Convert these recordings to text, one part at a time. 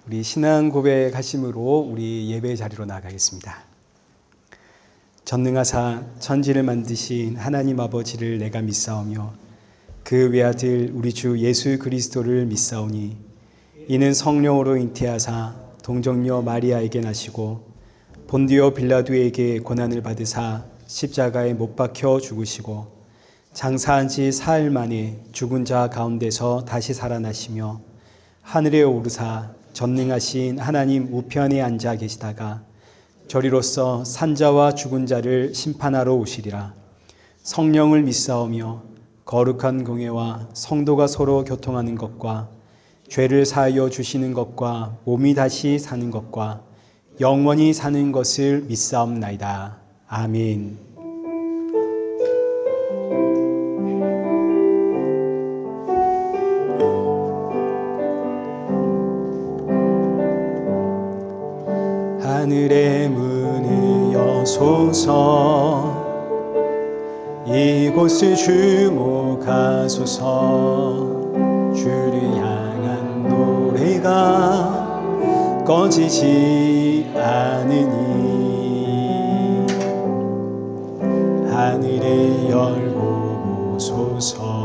우리 신앙 고백하심으로 우리 예배 자리로 나가겠습니다. 전능하사 천지를 만드신 하나님 아버지를 내가 믿사오며 그 외아들 우리 주 예수 그리스도를 믿사오니 이는 성령으로 잉태하사 동정녀 마리아에게 나시고 본디오 빌라도에게 고난을 받으사 십자가에 못 박혀 죽으시고 장사한 지 사흘 만에 죽은 자 가운데서 다시 살아나시며 하늘에 오르사 전능하신 하나님 우편에 앉아 계시다가 저리로서 산자와 죽은 자를 심판하러 오시리라. 성령을 믿사오며 거룩한 공회와 성도가 서로 교통하는 것과 죄를 사하여 주시는 것과 몸이 다시 사는 것과 영원히 사는 것을 믿사옵나이다. 아멘. 하늘의 문을 여소서 이곳을 주목하소서 주를 향한 노래가 꺼지지 않으니 하늘을 열고 보소서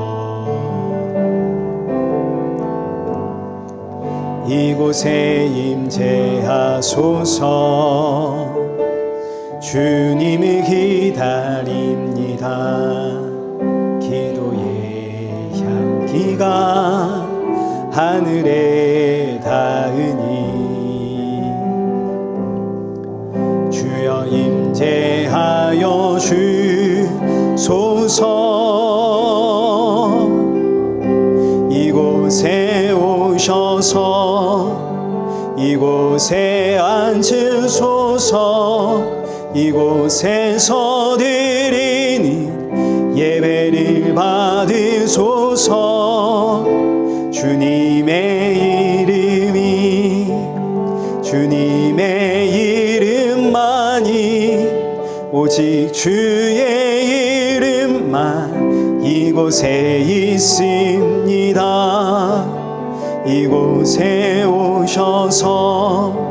이곳에 임재하소서 주님을 기다립니다. 기도의 향기가 하늘에 닿으니 주여 임재하여 주소서 이곳에 오셔서 이곳에 앉으소서 이곳에서 드리는 예배를 받으소서 주님의 이름만이 오직 주의 이름만 이곳에 있습니다. 이곳에 오셔서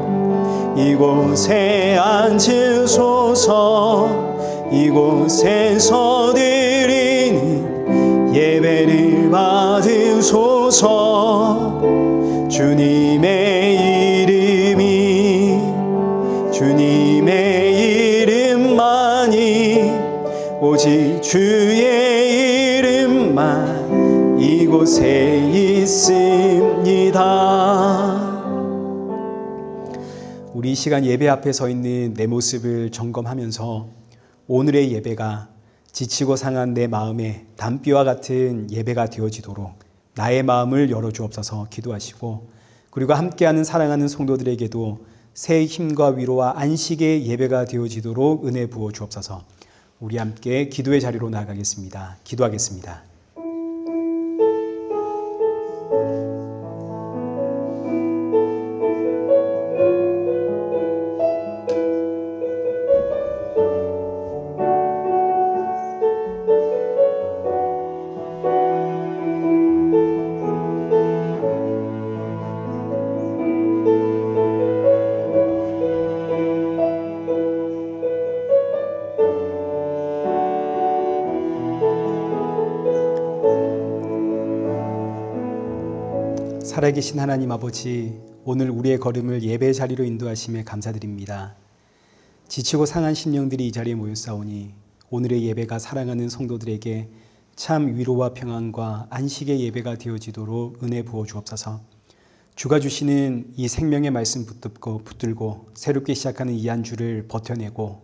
이곳에 앉으소서 이곳에서 드리는 예배를 받으소서 주님의 이름만이 오직 주의 이름만 이곳에 있습니다. 우리 이 시간 예배 앞에 서 있는 내 모습을 점검하면서 오늘의 예배가 지치고 상한 내 마음에 담비와 같은 예배가 되어지도록 나의 마음을 열어주옵소서 기도하시고 그리고 함께하는 사랑하는 성도들에게도 새 힘과 위로와 안식의 예배가 되어지도록 은혜 부어 주옵소서. 우리 함께 기도의 자리로 나가겠습니다. 기도하겠습니다. 살아계신 하나님 아버지, 오늘 우리의 걸음을 예배의 자리로 인도하심에 감사드립니다. 지치고 상한 심령들이 이 자리에 모였사오니 오늘의 예배가 사랑하는 성도들에게 참 위로와 평안과 안식의 예배가 되어지도록 은혜 부어 주옵소서. 주가 주시는 이 생명의 말씀 붙들고 새롭게 시작하는 이 한 주를 버텨내고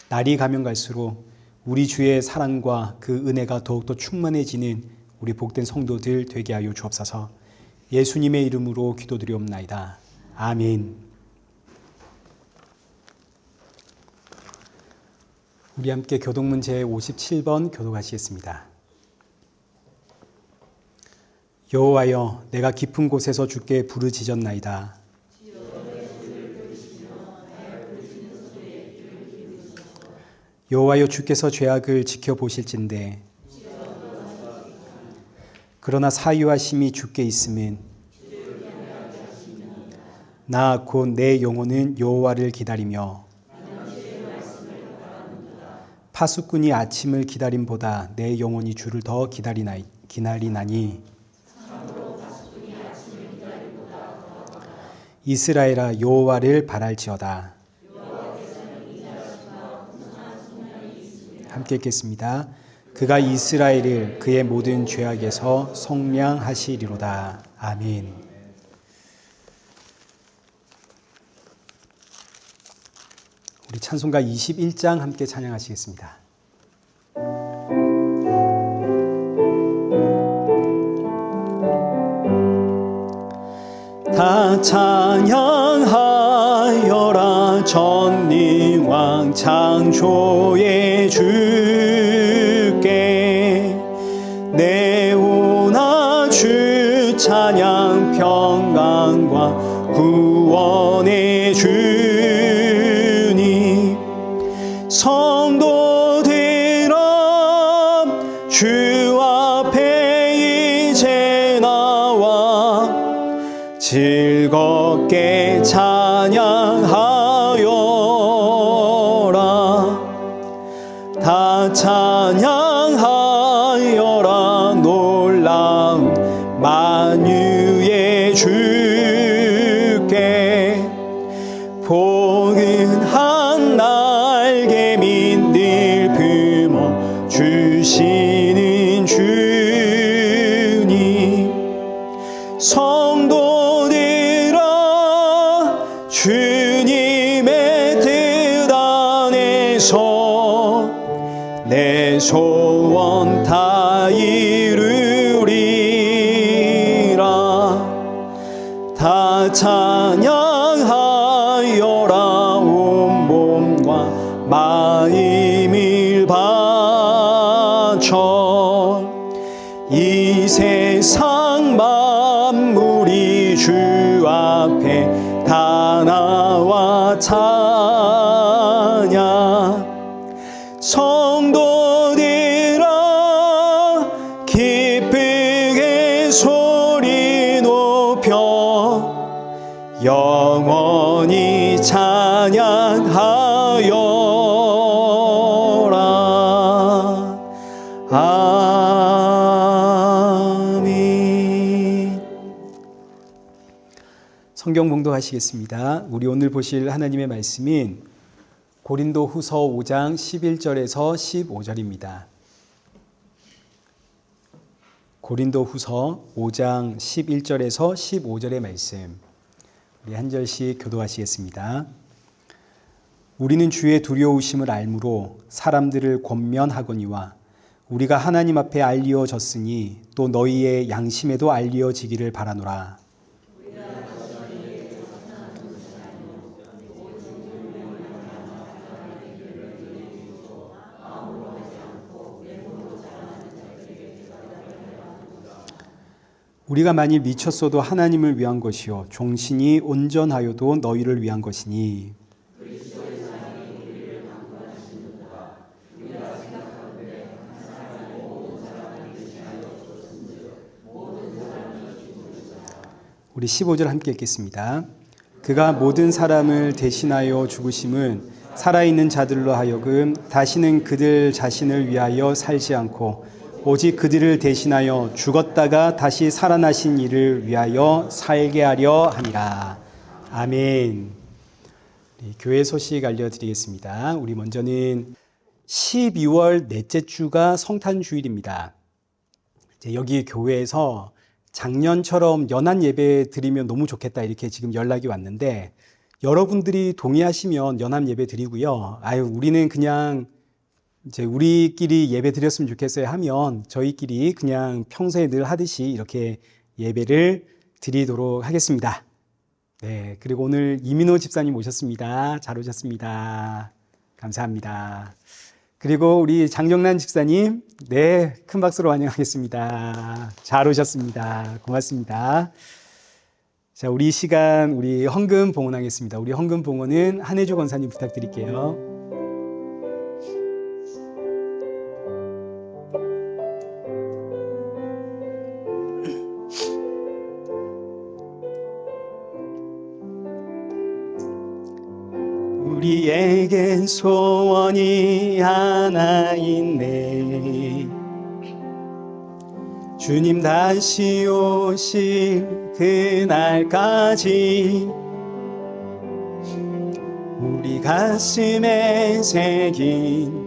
날이 가면 갈수록 우리 주의 사랑과 그 은혜가 더욱더 충만해지는 우리 복된 성도들 되게 하여 주옵소서. 예수님의 이름으로 기도드리옵나이다. 아멘. 우리 함께 교독문 제57번 교독하시겠습니다. 여호와여, 내가 깊은 곳에서 주께 부르짖었나이다. 여호와여, 주께서 죄악을 지켜보실진대 그러나 사유하심이 주께 있음은 나 곧 내 영혼은 여호와를 기다리며 파수꾼이 아침을 기다림보다 내 영혼이 주를 더 기다리나니 이스라엘아 여호와를 바랄지어다. 함께 읽겠습니다. 그가 이스라엘을 그의 모든 죄악에서 속량하시리로다. 아멘. 우리 찬송가 21장 함께 찬양하시겠습니다. 다 찬양하여라 전능왕 창조의 주께 내오나 주 찬양 평강과 구원의 주님 성도들아 주 앞에 이제 나와 즐겁게 찬양하여라. 다 찬양하여라. 놀라운 만유의 주께 포근한 날개민 늘 품어 주시는 주님 성도들아 주님의 뜻 안에서 내 소원 다 이루리라. 다 찬양하여라. 온 몸과 마음을 바쳐 이 세상 만물이 주 앞에 다 나와 찬양 성도들아 기쁘게 소리 높여 영원히 찬양하여라. 아멘. 성경 봉독하시겠습니다. 우리 오늘 보실 하나님의 말씀인 고린도 후서 5장 11절에서 15절입니다. 고린도 후서 5장 11절에서 15절의 말씀 우리 한 절씩 교도하시겠습니다. 우리는 주의 두려우심을 알므로 사람들을 권면하거니와 우리가 하나님 앞에 알리어졌으니 또 너희의 양심에도 알리어지기를 바라노라. 우리가 만일 미쳤어도 하나님을 위한 것이요 종신이 온전하여도 너희를 위한 것이니 우리 15절 함께 읽겠습니다. 그가 모든 사람을 대신하여 죽으심은 살아있는 자들로 하여금 다시는 그들 자신을 위하여 살지 않고 오직 그들을 대신하여 죽었다가 다시 살아나신 이를 위하여 살게 하려 함이라. 아멘. 교회 소식 알려드리겠습니다. 우리 먼저는 12월 넷째 주가 성탄주일입니다. 여기 교회에서 작년처럼 연한 예배 드리면 너무 좋겠다 이렇게 지금 연락이 왔는데 여러분들이 동의하시면 연합 예배 드리고요. 우리는 그냥 이제 우리끼리 예배 드렸으면 좋겠어요 하면 저희끼리 그냥 평소에 늘 하듯이 이렇게 예배를 드리도록 하겠습니다. 네, 그리고 오늘 이민호 집사님 오셨습니다. 잘 오셨습니다. 감사합니다. 그리고 우리 장정란 집사님, 네, 큰 박수로 환영하겠습니다. 잘 오셨습니다. 고맙습니다. 자, 우리 시간 우리 헌금 봉헌하겠습니다. 우리 헌금 봉헌은 한혜조 권사님 부탁드릴게요. 우리에겐 소원이 하나 있네. 주님 다시 오실 그날까지 우리 가슴에 새긴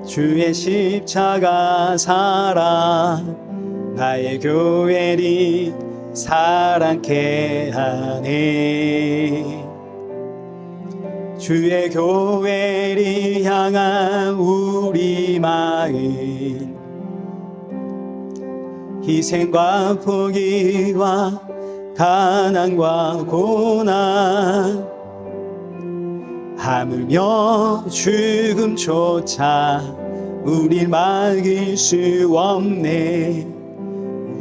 주의 십자가 사랑, 나의 교회를 사랑케 하네. 주의 교회를 향한 우리 마음, 희생과 포기와 가난과 고난, 하물며 죽음조차 우릴 막을 수 없네.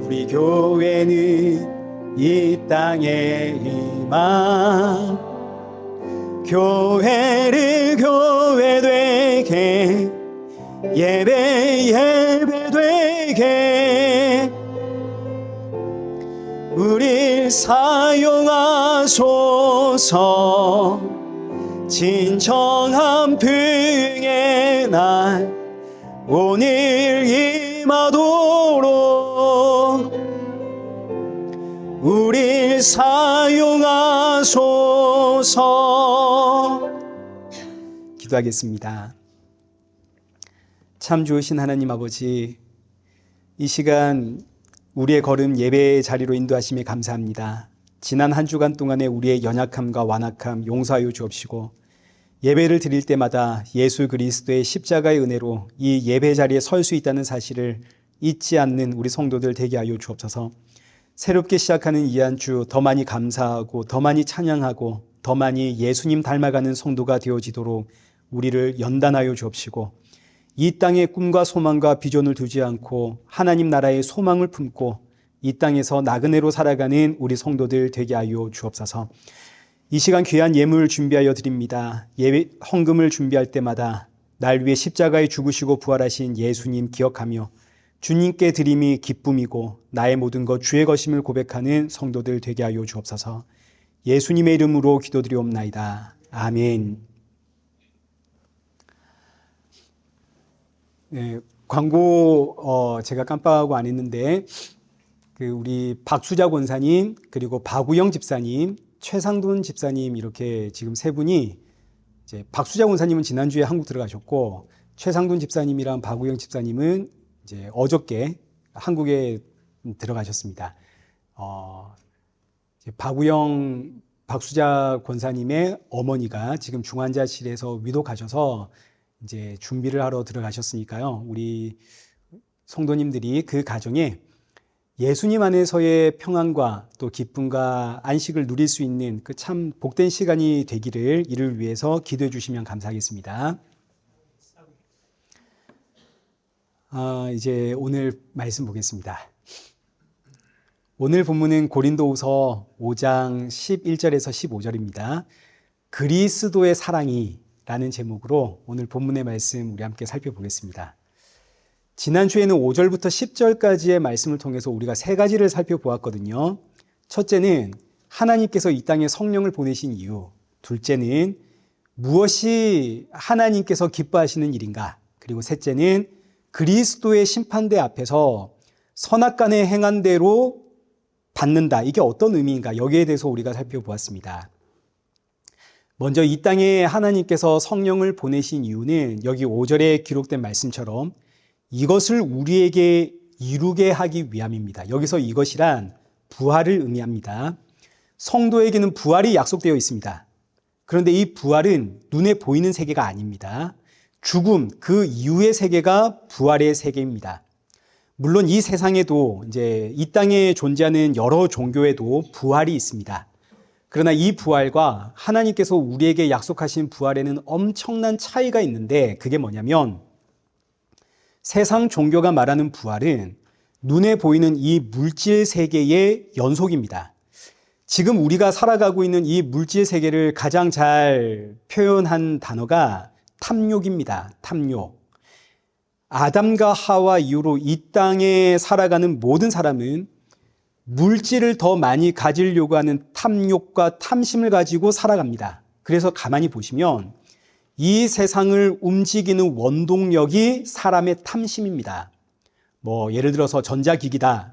우리 교회는 이 땅에 임한 교회를 교회되게, 예배되게 우릴 사용하소서. 진정한 평의 날 오늘 임하도록 우릴 사용하소서. 기도하겠습니다. 참 좋으신 하나님 아버지, 이 시간 우리의 걸음 예배의 자리로 인도하심에 감사합니다. 지난 한 주간 동안에 우리의 연약함과 완악함 용서하여 주옵시고, 예배를 드릴 때마다 예수 그리스도의 십자가의 은혜로 이 예배 자리에 설 수 있다는 사실을 잊지 않는 우리 성도들 되게 하여 주옵소서. 새롭게 시작하는 이 한 주 더 많이 감사하고 더 많이 찬양하고 더 많이 예수님 닮아가는 성도가 되어지도록 우리를 연단하여 주옵시고, 이 땅에 꿈과 소망과 비전을 두지 않고 하나님 나라의 소망을 품고 이 땅에서 나그네로 살아가는 우리 성도들 되게 하여 주옵소서. 이 시간 귀한 예물 준비하여 드립니다. 예배 헌금을 준비할 때마다 날 위해 십자가에 죽으시고 부활하신 예수님 기억하며 주님께 드림이 기쁨이고 나의 모든 것 주의 것임을 고백하는 성도들 되게 하여 주옵소서. 예수님의 이름으로 기도드리옵나이다. 아멘. 네, 광고 제가 깜빡하고 안 했는데 우리 박수자 권사님 그리고 박우영 집사님, 최상돈 집사님 이렇게 지금 세 분이, 이제 박수자 권사님은 지난주에 한국 들어가셨고 최상돈 집사님이랑 박우영 집사님은 이제 어저께 한국에 들어가셨습니다. 박수자 권사님의 어머니가 지금 중환자실에서 위독하셔서 이제 준비를 하러 들어가셨으니까요. 우리 성도님들이 그 가정에 예수님 안에서의 평안과 또 기쁨과 안식을 누릴 수 있는 그 참 복된 시간이 되기를, 이를 위해서 기도해 주시면 감사하겠습니다. 이제 오늘 말씀 보겠습니다. 오늘 본문은 고린도후서 5장 11절에서 15절입니다. 그리스도의 사랑이 라는 제목으로 오늘 본문의 말씀 우리 함께 살펴보겠습니다. 지난주에는 5절부터 10절까지의 말씀을 통해서 우리가 세 가지를 살펴보았거든요. 첫째는 하나님께서 이 땅에 성령을 보내신 이유, 둘째는 무엇이 하나님께서 기뻐하시는 일인가, 그리고 셋째는 그리스도의 심판대 앞에서 선악간에 행한 대로 받는다. 이게 어떤 의미인가, 여기에 대해서 우리가 살펴보았습니다. 먼저 이 땅에 하나님께서 성령을 보내신 이유는 여기 5절에 기록된 말씀처럼 이것을 우리에게 이루게 하기 위함입니다. 여기서 이것이란 부활을 의미합니다. 성도에게는 부활이 약속되어 있습니다. 그런데 이 부활은 눈에 보이는 세계가 아닙니다. 죽음, 그 이후의 세계가 부활의 세계입니다. 물론 이 세상에도 이제 이 땅에 존재하는 여러 종교에도 부활이 있습니다. 그러나 이 부활과 하나님께서 우리에게 약속하신 부활에는 엄청난 차이가 있는데, 그게 뭐냐면 세상 종교가 말하는 부활은 눈에 보이는 이 물질 세계의 연속입니다. 지금 우리가 살아가고 있는 이 물질 세계를 가장 잘 표현한 단어가 탐욕입니다. 탐욕. 아담과 하와 이후로 이 땅에 살아가는 모든 사람은 물질을 더 많이 가지려고 하는 탐욕과 탐심을 가지고 살아갑니다. 그래서 가만히 보시면 이 세상을 움직이는 원동력이 사람의 탐심입니다. 예를 들어서 전자기기다.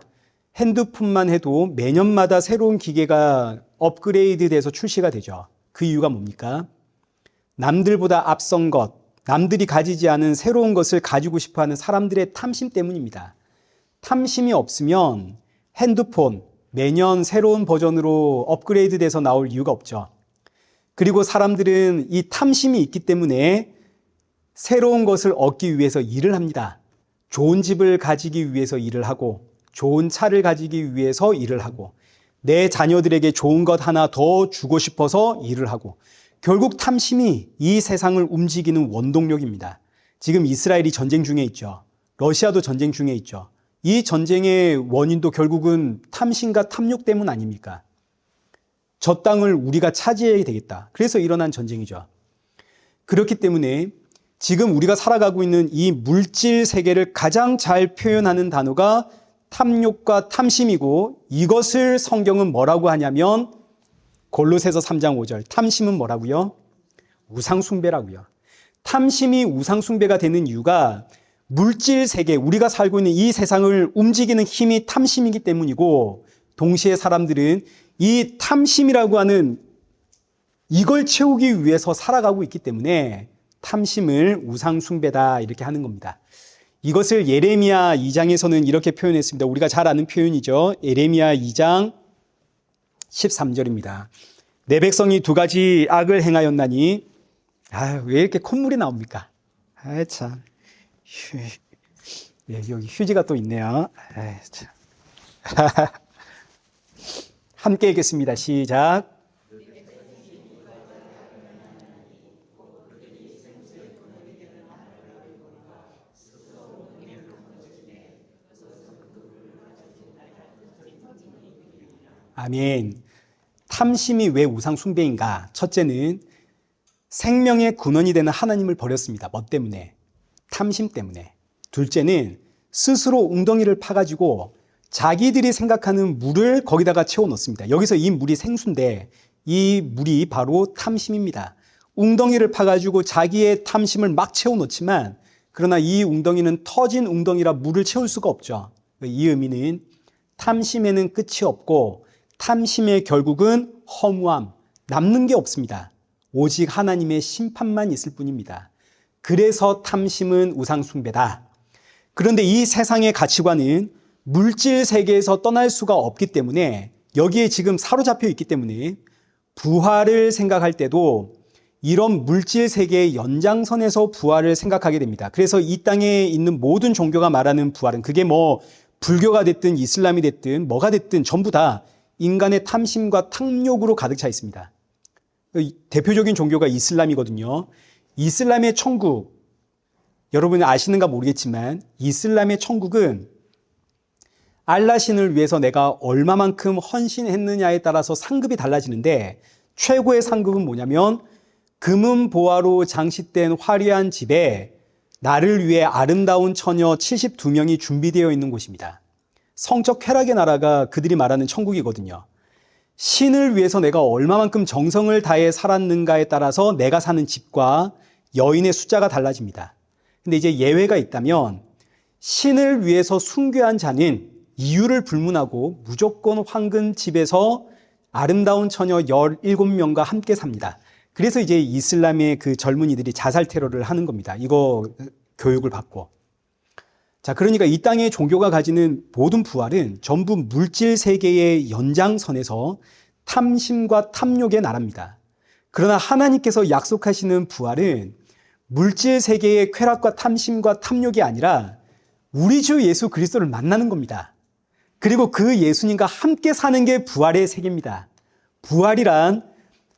핸드폰만 해도 매년마다 새로운 기계가 업그레이드 돼서 출시가 되죠. 그 이유가 뭡니까? 남들보다 앞선 것, 남들이 가지지 않은 새로운 것을 가지고 싶어하는 사람들의 탐심 때문입니다. 탐심이 없으면 핸드폰 매년 새로운 버전으로 업그레이드 돼서 나올 이유가 없죠. 그리고 사람들은 이 탐심이 있기 때문에 새로운 것을 얻기 위해서 일을 합니다. 좋은 집을 가지기 위해서 일을 하고, 좋은 차를 가지기 위해서 일을 하고, 내 자녀들에게 좋은 것 하나 더 주고 싶어서 일을 하고, 결국 탐심이 이 세상을 움직이는 원동력입니다. 지금 이스라엘이 전쟁 중에 있죠. 러시아도 전쟁 중에 있죠. 이 전쟁의 원인도 결국은 탐심과 탐욕 때문 아닙니까? 저 땅을 우리가 차지해야 되겠다. 그래서 일어난 전쟁이죠. 그렇기 때문에 지금 우리가 살아가고 있는 이 물질 세계를 가장 잘 표현하는 단어가 탐욕과 탐심이고, 이것을 성경은 뭐라고 하냐면 골로새서 3장 5절, 탐심은 뭐라고요? 우상숭배라고요. 탐심이 우상숭배가 되는 이유가 물질 세계, 우리가 살고 있는 이 세상을 움직이는 힘이 탐심이기 때문이고, 동시에 사람들은 이 탐심이라고 하는 이걸 채우기 위해서 살아가고 있기 때문에 탐심을 우상숭배다 이렇게 하는 겁니다. 이것을 예레미야 2장에서는 이렇게 표현했습니다. 우리가 잘 아는 표현이죠. 예레미야 2장 13절입니다. 내 백성이 두 가지 악을 행하였나니, 왜 이렇게 콧물이 나옵니까? 참. 여기 휴지가 또 있네요. 참. 함께 읽겠습니다. 시작. 아멘. 탐심이 왜 우상숭배인가? 첫째는 생명의 근원이 되는 하나님을 버렸습니다. 뭐 때문에? 탐심 때문에. 둘째는 스스로 웅덩이를 파가지고 자기들이 생각하는 물을 거기다가 채워 넣습니다. 여기서 이 물이 생수인데 이 물이 바로 탐심입니다. 웅덩이를 파가지고 자기의 탐심을 막 채워 넣지만, 그러나 이 웅덩이는 터진 웅덩이라 물을 채울 수가 없죠. 이 의미는 탐심에는 끝이 없고 탐심의 결국은 허무함, 남는 게 없습니다. 오직 하나님의 심판만 있을 뿐입니다. 그래서 탐심은 우상숭배다. 그런데 이 세상의 가치관은 물질 세계에서 떠날 수가 없기 때문에, 여기에 지금 사로잡혀 있기 때문에 부활을 생각할 때도 이런 물질 세계의 연장선에서 부활을 생각하게 됩니다. 그래서 이 땅에 있는 모든 종교가 말하는 부활은, 그게 불교가 됐든 이슬람이 됐든 뭐가 됐든 전부 다 인간의 탐심과 탐욕으로 가득 차 있습니다. 대표적인 종교가 이슬람이거든요. 이슬람의 천국, 여러분이 아시는가 모르겠지만 이슬람의 천국은 알라신을 위해서 내가 얼마만큼 헌신했느냐에 따라서 상급이 달라지는데, 최고의 상급은 뭐냐면 금은보화로 장식된 화려한 집에 나를 위해 아름다운 처녀 72명이 준비되어 있는 곳입니다. 성적 쾌락의 나라가 그들이 말하는 천국이거든요. 신을 위해서 내가 얼마만큼 정성을 다해 살았는가에 따라서 내가 사는 집과 여인의 숫자가 달라집니다. 근데 이제 예외가 있다면, 신을 위해서 순교한 자는 이유를 불문하고 무조건 황금 집에서 아름다운 처녀 17명과 함께 삽니다. 그래서 이제 이슬람의 그 젊은이들이 자살 테러를 하는 겁니다. 이거 교육을 받고. 자, 그러니까 이 땅의 종교가 가지는 모든 부활은 전부 물질 세계의 연장선에서 탐심과 탐욕의 나라입니다. 그러나 하나님께서 약속하시는 부활은 물질 세계의 쾌락과 탐심과 탐욕이 아니라 우리 주 예수 그리스도를 만나는 겁니다. 그리고 그 예수님과 함께 사는 게 부활의 세계입니다. 부활이란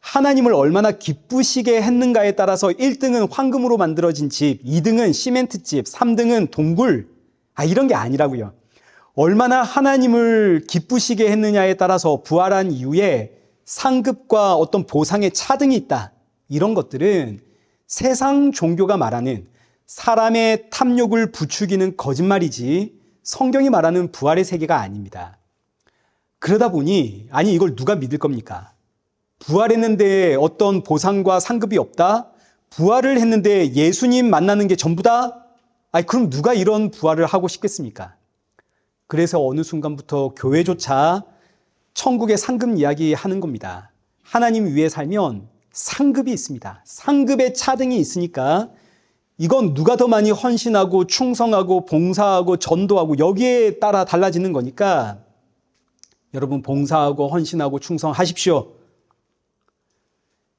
하나님을 얼마나 기쁘시게 했는가에 따라서 1등은 황금으로 만들어진 집, 2등은 시멘트집, 3등은 동굴, 이런 게 아니라고요. 얼마나 하나님을 기쁘시게 했느냐에 따라서 부활한 이후에 상급과 어떤 보상의 차등이 있다. 이런 것들은 세상 종교가 말하는 사람의 탐욕을 부추기는 거짓말이지 성경이 말하는 부활의 세계가 아닙니다. 그러다 보니 이걸 누가 믿을 겁니까? 부활했는데 어떤 보상과 상급이 없다? 부활을 했는데 예수님 만나는 게 전부다? 그럼 누가 이런 부활을 하고 싶겠습니까? 그래서 어느 순간부터 교회조차 천국의 상급 이야기 하는 겁니다. 하나님 위에 살면 상급이 있습니다. 상급의 차등이 있으니까 이건 누가 더 많이 헌신하고 충성하고 봉사하고 전도하고 여기에 따라 달라지는 거니까 여러분 봉사하고 헌신하고 충성하십시오.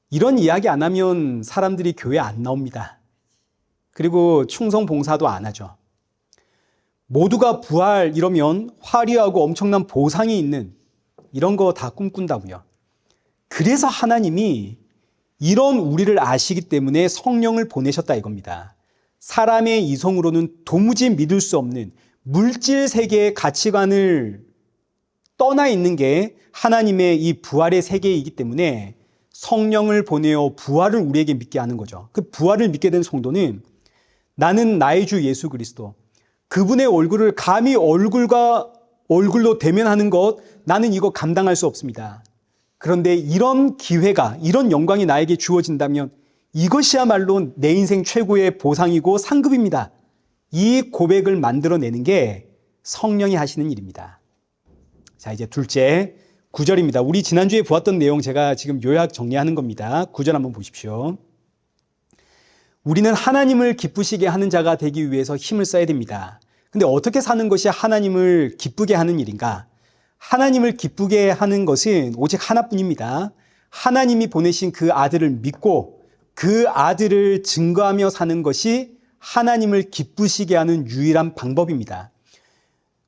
이런 이야기 안 하면 사람들이 교회 안 나옵니다. 그리고 충성 봉사도 안 하죠. 모두가 부활 이러면 화려하고 엄청난 보상이 있는 이런 거 다 꿈꾼다고요. 그래서 하나님이 이런 우리를 아시기 때문에 성령을 보내셨다 이겁니다. 사람의 이성으로는 도무지 믿을 수 없는 물질 세계의 가치관을 떠나 있는 게 하나님의 이 부활의 세계이기 때문에 성령을 보내어 부활을 우리에게 믿게 하는 거죠. 그 부활을 믿게 된 성도는 나는 나의 주 예수 그리스도, 그분의 얼굴을 감히 얼굴로 대면하는 것, 나는 이거 감당할 수 없습니다. 그런데 이런 기회가, 이런 영광이 나에게 주어진다면 이것이야말로 내 인생 최고의 보상이고 상급입니다. 이 고백을 만들어내는 게 성령이 하시는 일입니다. 자, 이제 둘째 9절입니다. 우리 지난주에 보았던 내용 제가 지금 요약 정리하는 겁니다. 9절 한번 보십시오. 우리는 하나님을 기쁘시게 하는 자가 되기 위해서 힘을 써야 됩니다. 근데 어떻게 사는 것이 하나님을 기쁘게 하는 일인가? 하나님을 기쁘게 하는 것은 오직 하나뿐입니다. 하나님이 보내신 그 아들을 믿고 그 아들을 증거하며 사는 것이 하나님을 기쁘시게 하는 유일한 방법입니다.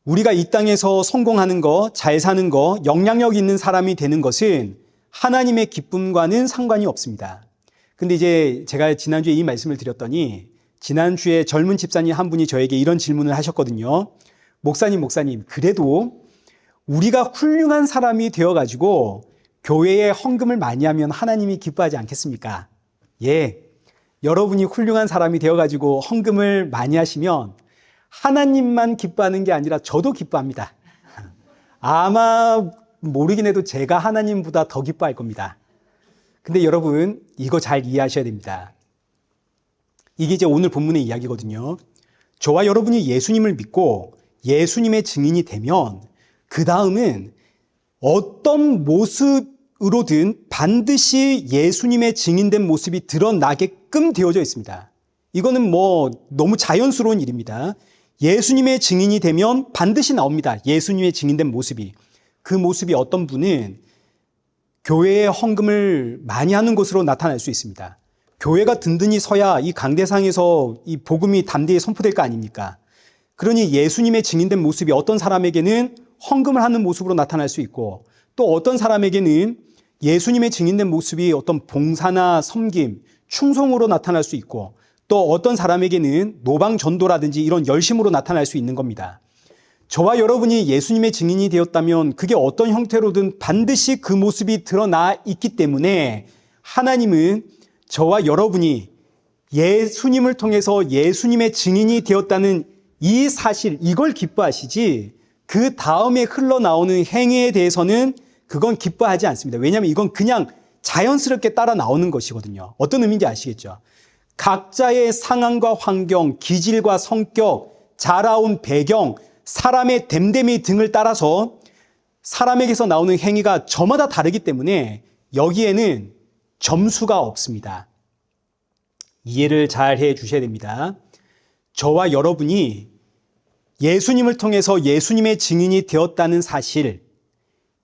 우리가 이 땅에서 성공하는 거, 잘 사는 거, 영향력 있는 사람이 되는 것은 하나님의 기쁨과는 상관이 없습니다. 근데 이제 제가 지난주에 이 말씀을 드렸더니 지난주에 젊은 집사님 한 분이 저에게 이런 질문을 하셨거든요. 목사님, 그래도 우리가 훌륭한 사람이 되어가지고 교회에 헌금을 많이 하면 하나님이 기뻐하지 않겠습니까? 예, 여러분이 훌륭한 사람이 되어가지고 헌금을 많이 하시면 하나님만 기뻐하는 게 아니라 저도 기뻐합니다. 아마 모르긴 해도 제가 하나님보다 더 기뻐할 겁니다. 근데 여러분, 이거 잘 이해하셔야 됩니다. 이게 이제 오늘 본문의 이야기거든요. 저와 여러분이 예수님을 믿고 예수님의 증인이 되면 그 다음은 어떤 모습으로든 반드시 예수님의 증인된 모습이 드러나게끔 되어져 있습니다. 이거는 너무 자연스러운 일입니다. 예수님의 증인이 되면 반드시 나옵니다. 예수님의 증인된 모습이. 그 모습이 어떤 분은 교회에 헌금을 많이 하는 것으로 나타날 수 있습니다. 교회가 든든히 서야 이 강대상에서 이 복음이 담대히 선포될 거 아닙니까? 그러니 예수님의 증인된 모습이 어떤 사람에게는 헌금을 하는 모습으로 나타날 수 있고 또 어떤 사람에게는 예수님의 증인된 모습이 어떤 봉사나 섬김, 충성으로 나타날 수 있고 또 어떤 사람에게는 노방 전도라든지 이런 열심으로 나타날 수 있는 겁니다. 저와 여러분이 예수님의 증인이 되었다면 그게 어떤 형태로든 반드시 그 모습이 드러나 있기 때문에 하나님은 저와 여러분이 예수님을 통해서 예수님의 증인이 되었다는 이 사실, 이걸 기뻐하시지 그 다음에 흘러나오는 행위에 대해서는 그건 기뻐하지 않습니다. 왜냐하면 이건 그냥 자연스럽게 따라 나오는 것이거든요. 어떤 의미인지 아시겠죠? 각자의 상황과 환경, 기질과 성격, 자라온 배경, 사람의 됨됨이 등을 따라서 사람에게서 나오는 행위가 저마다 다르기 때문에 여기에는 점수가 없습니다. 이해를 잘 해 주셔야 됩니다. 저와 여러분이 예수님을 통해서 예수님의 증인이 되었다는 사실,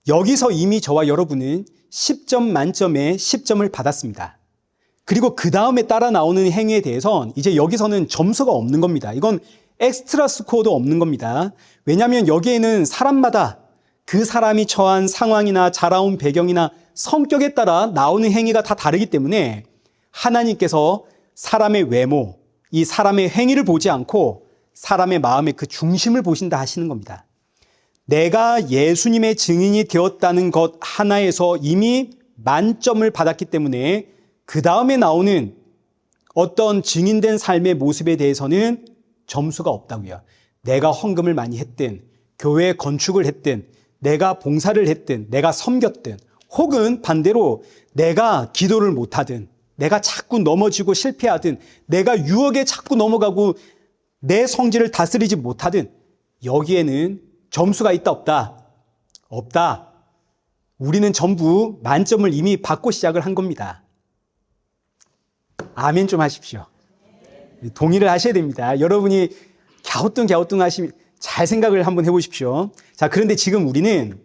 여기서 이미 저와 여러분은 10점 만점에 10점을 받았습니다. 그리고 그 다음에 따라 나오는 행위에 대해서는 이제 여기서는 점수가 없는 겁니다. 이건 엑스트라 스코어도 없는 겁니다. 왜냐하면 여기에는 사람마다 그 사람이 처한 상황이나 자라온 배경이나 성격에 따라 나오는 행위가 다 다르기 때문에 하나님께서 사람의 외모, 이 사람의 행위를 보지 않고 사람의 마음의 그 중심을 보신다 하시는 겁니다. 내가 예수님의 증인이 되었다는 것 하나에서 이미 만점을 받았기 때문에 그 다음에 나오는 어떤 증인된 삶의 모습에 대해서는 점수가 없다고요. 내가 헌금을 많이 했든, 교회 건축을 했든, 내가 봉사를 했든, 내가 섬겼든, 혹은 반대로 내가 기도를 못하든, 내가 자꾸 넘어지고 실패하든, 내가 유혹에 자꾸 넘어가고 내 성질을 다스리지 못하든, 여기에는 점수가 있다 없다? 없다. 우리는 전부 만점을 이미 받고 시작을 한 겁니다. 아멘 좀 하십시오. 동의를 하셔야 됩니다. 여러분이 갸우뚱 하시면 잘 생각을 한번 해보십시오. 자, 그런데 지금 우리는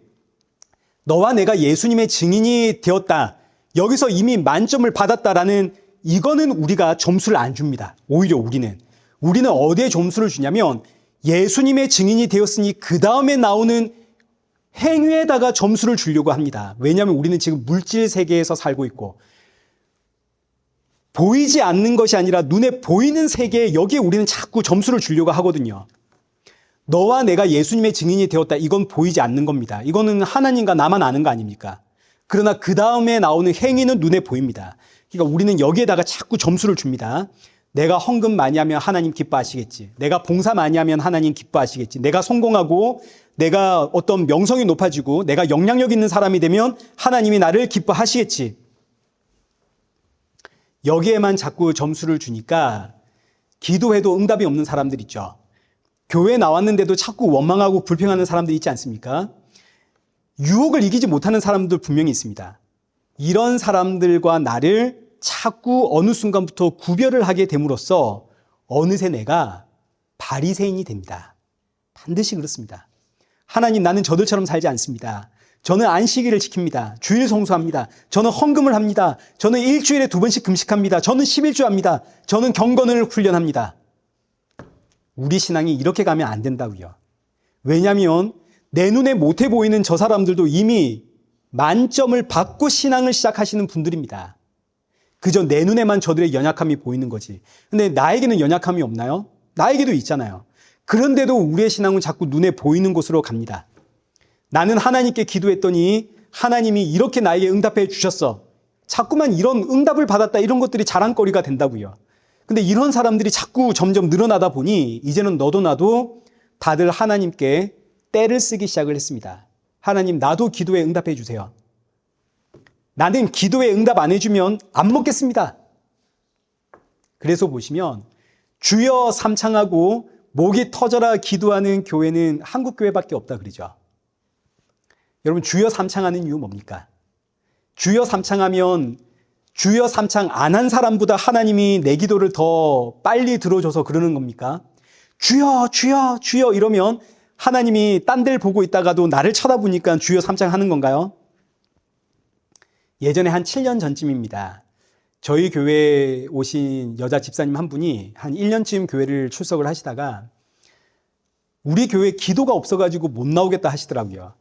너와 내가 예수님의 증인이 되었다, 여기서 이미 만점을 받았다라는, 이거는 우리가 점수를 안 줍니다. 오히려 우리는 어디에 점수를 주냐면 예수님의 증인이 되었으니 그 다음에 나오는 행위에다가 점수를 주려고 합니다. 왜냐하면 우리는 지금 물질 세계에서 살고 있고, 보이지 않는 것이 아니라 눈에 보이는 세계, 여기에 우리는 자꾸 점수를 주려고 하거든요. 너와 내가 예수님의 증인이 되었다, 이건 보이지 않는 겁니다. 이거는 하나님과 나만 아는 거 아닙니까? 그러나 그 다음에 나오는 행위는 눈에 보입니다. 그러니까 우리는 여기에다가 자꾸 점수를 줍니다. 내가 헌금 많이 하면 하나님 기뻐하시겠지. 내가 봉사 많이 하면 하나님 기뻐하시겠지. 내가 성공하고 내가 어떤 명성이 높아지고 내가 영향력 있는 사람이 되면 하나님이 나를 기뻐하시겠지. 여기에만 자꾸 점수를 주니까 기도해도 응답이 없는 사람들 있죠. 교회 나왔는데도 자꾸 원망하고 불평하는 사람들 있지 않습니까? 유혹을 이기지 못하는 사람들 분명히 있습니다. 이런 사람들과 나를 자꾸 어느 순간부터 구별을 하게 됨으로써 어느새 내가 바리새인이 됩니다. 반드시 그렇습니다. 하나님, 나는 저들처럼 살지 않습니다. 저는 안식일을 지킵니다. 주일 성수합니다. 저는 헌금을 합니다. 저는 일주일에 2번씩 금식합니다. 저는 11조 합니다. 저는 경건을 훈련합니다. 우리 신앙이 이렇게 가면 안 된다고요. 왜냐하면 내 눈에 못해 보이는 저 사람들도 이미 만점을 받고 신앙을 시작하시는 분들입니다. 그저 내 눈에만 저들의 연약함이 보이는 거지. 근데 나에게는 연약함이 없나요? 나에게도 있잖아요. 그런데도 우리의 신앙은 자꾸 눈에 보이는 곳으로 갑니다. 나는 하나님께 기도했더니 하나님이 이렇게 나에게 응답해 주셨어. 자꾸만 이런 응답을 받았다, 이런 것들이 자랑거리가 된다고요. 근데 이런 사람들이 자꾸 점점 늘어나다 보니 이제는 너도 나도 다들 하나님께 떼를 쓰기 시작을 했습니다. 하나님, 나도 기도에 응답해 주세요. 나는 기도에 응답 안 해주면 안 먹겠습니다. 그래서 보시면 주여 삼창하고 목이 터져라 기도하는 교회는 한국 교회밖에 없다 그러죠. 여러분, 주여 삼창하는 이유 뭡니까? 주여 삼창하면 주여 삼창 안 한 사람보다 하나님이 내 기도를 더 빨리 들어줘서 그러는 겁니까? 주여 주여 주여 이러면 하나님이 딴 데를 보고 있다가도 나를 쳐다보니까 주여 삼창하는 건가요? 예전에 한 7년 전쯤입니다. 저희 교회에 오신 여자 집사님 한 분이 한 1년쯤 교회를 출석을 하시다가 우리 교회에 기도가 없어가지고 못 나오겠다 하시더라고요.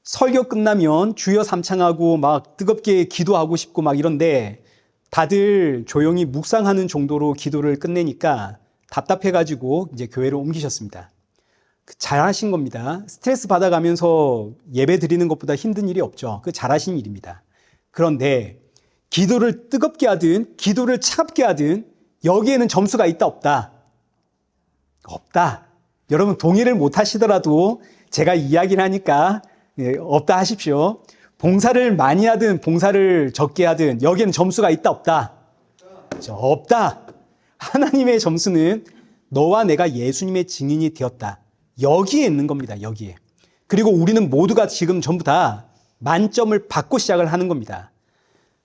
설교 끝나면 주여 삼창하고 막 뜨겁게 기도하고 싶고 막 이런데 다들 조용히 묵상하는 정도로 기도를 끝내니까 답답해가지고 이제 교회로 옮기셨습니다. 잘하신 겁니다. 스트레스 받아가면서 예배 드리는 것보다 힘든 일이 없죠. 그 잘하신 일입니다. 그런데 기도를 뜨겁게 하든 기도를 차갑게 하든 여기에는 점수가 있다 없다? 없다. 여러분 동의를 못 하시더라도 제가 이야기를 하니까 없다 하십시오. 봉사를 많이 하든 봉사를 적게 하든 여기에는 점수가 있다 없다? 없다. 하나님의 점수는 너와 내가 예수님의 증인이 되었다. 여기에 있는 겁니다. 여기에. 그리고 우리는 모두가 지금 전부 다 만점을 받고 시작을 하는 겁니다.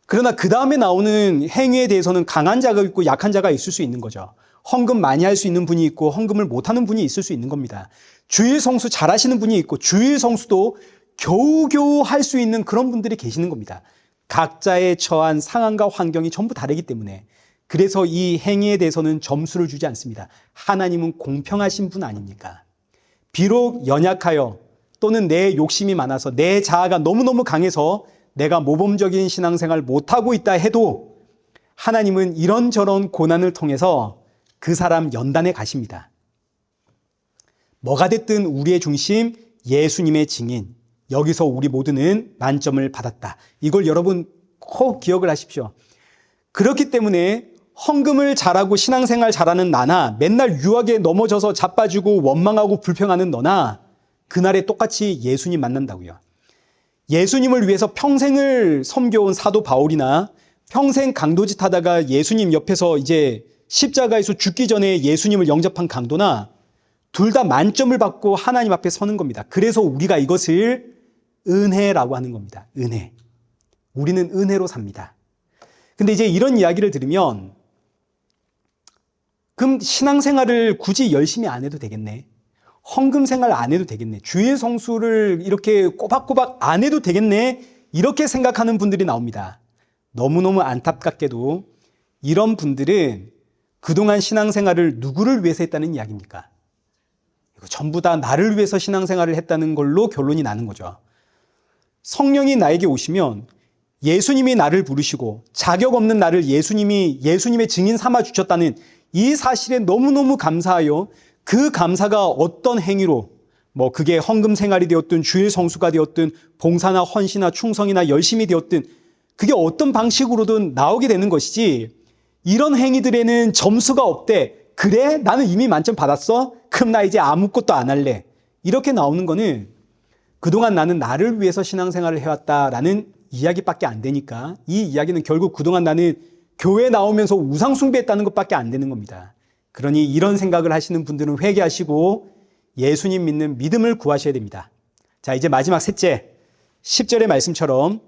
그러나 그 다음에 나오는 행위에 대해서는 강한 자가 있고 약한 자가 있을 수 있는 거죠. 헌금 많이 할 수 있는 분이 있고 헌금을 못하는 분이 있을 수 있는 겁니다. 주일 성수 잘하시는 분이 있고 주일 성수도 겨우겨우 할 수 있는 그런 분들이 계시는 겁니다. 각자의 처한 상황과 환경이 전부 다르기 때문에 그래서 이 행위에 대해서는 점수를 주지 않습니다. 하나님은 공평하신 분 아닙니까? 비록 연약하여 또는 내 욕심이 많아서 내 자아가 너무너무 강해서 내가 모범적인 신앙생활을 못하고 있다 해도 하나님은 이런저런 고난을 통해서 그 사람 연단해 가십니다. 뭐가 됐든 우리의 중심 예수님의 증인, 여기서 우리 모두는 만점을 받았다. 이걸 여러분 꼭 기억을 하십시오. 그렇기 때문에 헌금을 잘하고 신앙생활 잘하는 나나 맨날 유혹에 넘어져서 자빠지고 원망하고 불평하는 너나 그날에 똑같이 예수님 만난다고요. 예수님을 위해서 평생을 섬겨온 사도 바울이나 평생 강도짓 하다가 예수님 옆에서 이제 십자가에서 죽기 전에 예수님을 영접한 강도나 둘 다 만점을 받고 하나님 앞에 서는 겁니다. 그래서 우리가 이것을 은혜라고 하는 겁니다. 은혜. 우리는 은혜로 삽니다. 근데 이제 이런 이야기를 들으면 그럼 신앙생활을 굳이 열심히 안 해도 되겠네. 헌금 생활 안 해도 되겠네. 주일 성수를 이렇게 꼬박꼬박 안 해도 되겠네. 이렇게 생각하는 분들이 나옵니다. 너무너무 안타깝게도 이런 분들은 그동안 신앙생활을 누구를 위해서 했다는 이야기입니까? 이거 전부 다 나를 위해서 신앙생활을 했다는 걸로 결론이 나는 거죠. 성령이 나에게 오시면 예수님이 나를 부르시고 자격 없는 나를 예수님의 증인 삼아 주셨다는 이 사실에 너무너무 감사하여 그 감사가 어떤 행위로 그게 헌금 생활이 되었든 주일 성수가 되었든 봉사나 헌신이나 충성이나 열심이 되었든 그게 어떤 방식으로든 나오게 되는 것이지 이런 행위들에는 점수가 없대. 그래? 나는 이미 만점 받았어? 그럼 나 이제 아무것도 안 할래. 이렇게 나오는 거는 그동안 나는 나를 위해서 신앙생활을 해왔다라는 이야기밖에 안 되니까 이 이야기는 결국 그동안 나는 교회 나오면서 우상 숭배했다는 것밖에 안 되는 겁니다. 그러니 이런 생각을 하시는 분들은 회개하시고 예수님 믿는 믿음을 구하셔야 됩니다. 자, 이제 마지막 셋째 10절의 말씀처럼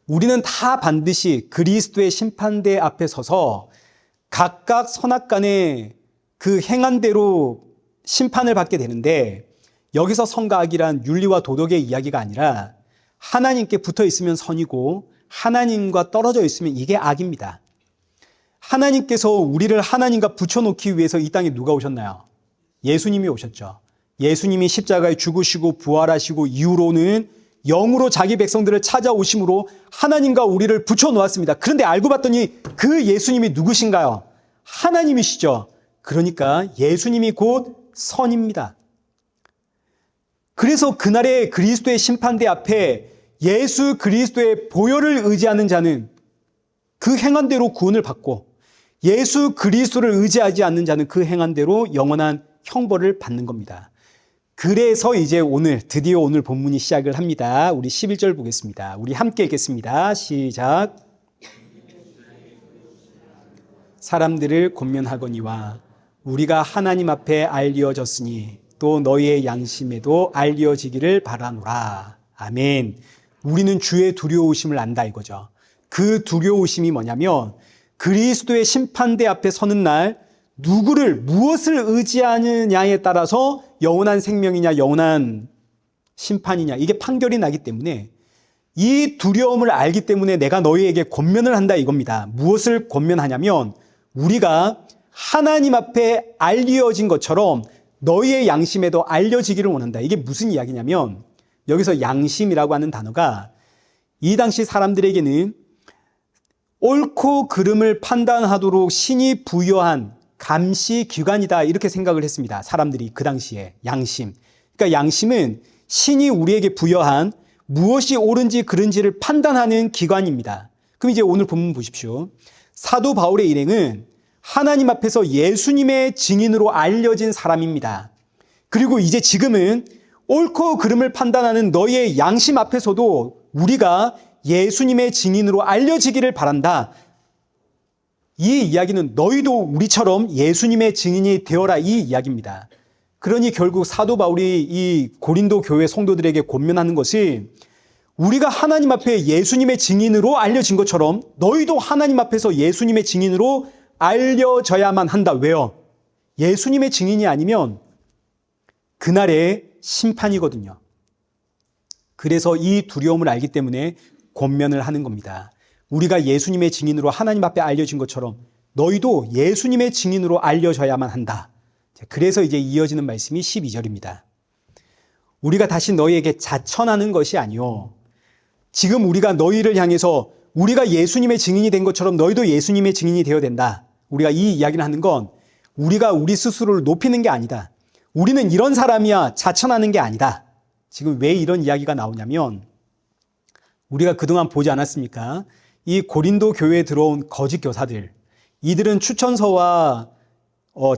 우리는 다 반드시 그리스도의 심판대 앞에 서서 각각 선악간에 그 행한 대로 심판을 받게 되는데 여기서 선과 악이란 윤리와 도덕의 이야기가 아니라 하나님께 붙어 있으면 선이고 하나님과 떨어져 있으면 이게 악입니다. 하나님께서 우리를 하나님과 붙여놓기 위해서 이 땅에 누가 오셨나요? 예수님이 오셨죠. 예수님이 십자가에 죽으시고 부활하시고 이후로는 영으로 자기 백성들을 찾아오심으로 하나님과 우리를 붙여놓았습니다. 그런데 알고 봤더니 그 예수님이 누구신가요? 하나님이시죠. 그러니까 예수님이 곧 선입니다. 그래서 그날의 그리스도의 심판대 앞에 예수 그리스도의 보혈을 의지하는 자는 그 행한 대로 구원을 받고 예수 그리스도를 의지하지 않는 자는 그 행한 대로 영원한 형벌을 받는 겁니다. 그래서 이제 드디어 오늘 본문이 시작을 합니다. 우리 11절 보겠습니다. 우리 함께 읽겠습니다. 시작. 사람들을 권면하거니와 우리가 하나님 앞에 알려졌으니 또 너희의 양심에도 알려지기를 바라노라. 아멘. 우리는 주의 두려우심을 안다 이거죠. 그 두려우심이 뭐냐면 그리스도의 심판대 앞에 서는 날 무엇을 의지하느냐에 따라서 영원한 생명이냐 영원한 심판이냐 이게 판결이 나기 때문에 이 두려움을 알기 때문에 내가 너희에게 권면을 한다 이겁니다. 무엇을 권면하냐면 우리가 하나님 앞에 알려진 것처럼 너희의 양심에도 알려지기를 원한다. 이게 무슨 이야기냐면 여기서 양심이라고 하는 단어가 이 당시 사람들에게는 옳고 그름을 판단하도록 신이 부여한 감시 기관이다 이렇게 생각을 했습니다. 사람들이 그 당시에 양심. 그러니까 양심은 신이 우리에게 부여한 무엇이 옳은지 그른지를 판단하는 기관입니다. 그럼 이제 오늘 본문 보십시오. 사도 바울의 일행은 하나님 앞에서 예수님의 증인으로 알려진 사람입니다. 그리고 이제 지금은 옳고 그름을 판단하는 너희의 양심 앞에서도 우리가 예수님의 증인으로 알려지기를 바란다. 이 이야기는 너희도 우리처럼 예수님의 증인이 되어라 이 이야기입니다. 그러니 결국 사도 바울이 이 고린도 교회 성도들에게 권면하는 것이 우리가 하나님 앞에 예수님의 증인으로 알려진 것처럼 너희도 하나님 앞에서 예수님의 증인으로 알려져야만 한다. 왜요? 예수님의 증인이 아니면 그날의 심판이거든요. 그래서 이 두려움을 알기 때문에 권면을 하는 겁니다. 우리가 예수님의 증인으로 하나님 앞에 알려진 것처럼 너희도 예수님의 증인으로 알려져야만 한다. 그래서 이제 이어지는 말씀이 12절입니다. 우리가 다시 너희에게 자천하는 것이 아니요. 지금 우리가 너희를 향해서 우리가 예수님의 증인이 된 것처럼 너희도 예수님의 증인이 되어야 된다. 우리가 이 이야기를 하는 건 우리가 우리 스스로를 높이는 게 아니다. 우리는 이런 사람이야 자천하는 게 아니다. 지금 왜 이런 이야기가 나오냐면 우리가 그동안 보지 않았습니까? 이 고린도 교회에 들어온 거짓 교사들, 이들은 추천서와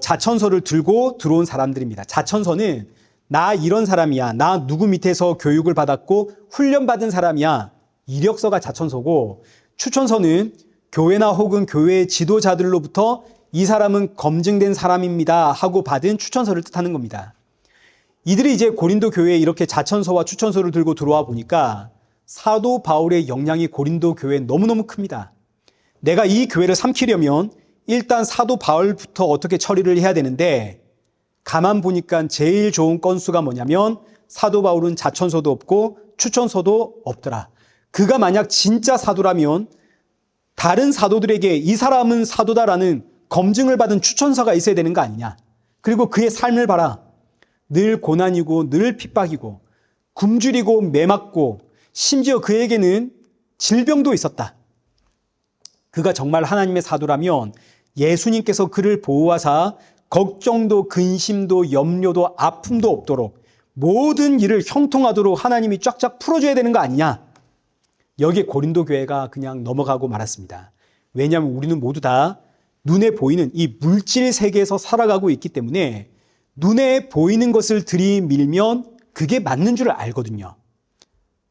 자천서를 들고 들어온 사람들입니다. 자천서는 나 이런 사람이야, 나 누구 밑에서 교육을 받았고 훈련받은 사람이야, 이력서가 자천서고, 추천서는 교회나 혹은 교회 지도자들로부터 이 사람은 검증된 사람입니다 하고 받은 추천서를 뜻하는 겁니다. 이들이 이제 고린도 교회에 이렇게 자천서와 추천서를 들고 들어와 보니까 사도 바울의 영향이 고린도 교회에 너무너무 큽니다. 내가 이 교회를 삼키려면 일단 사도 바울부터 어떻게 처리를 해야 되는데, 가만 보니까 제일 좋은 건수가 뭐냐면 사도 바울은 자천서도 없고 추천서도 없더라. 그가 만약 진짜 사도라면 다른 사도들에게 이 사람은 사도다라는 검증을 받은 추천서가 있어야 되는 거 아니냐. 그리고 그의 삶을 봐라. 늘 고난이고 늘 핍박이고 굶주리고 매맞고 심지어 그에게는 질병도 있었다. 그가 정말 하나님의 사도라면 예수님께서 그를 보호하사 걱정도 근심도 염려도 아픔도 없도록 모든 일을 형통하도록 하나님이 쫙쫙 풀어줘야 되는 거 아니냐. 여기에 고린도 교회가 그냥 넘어가고 말았습니다. 왜냐하면 우리는 모두 다 눈에 보이는 이 물질 세계에서 살아가고 있기 때문에 눈에 보이는 것을 들이밀면 그게 맞는 줄 알거든요.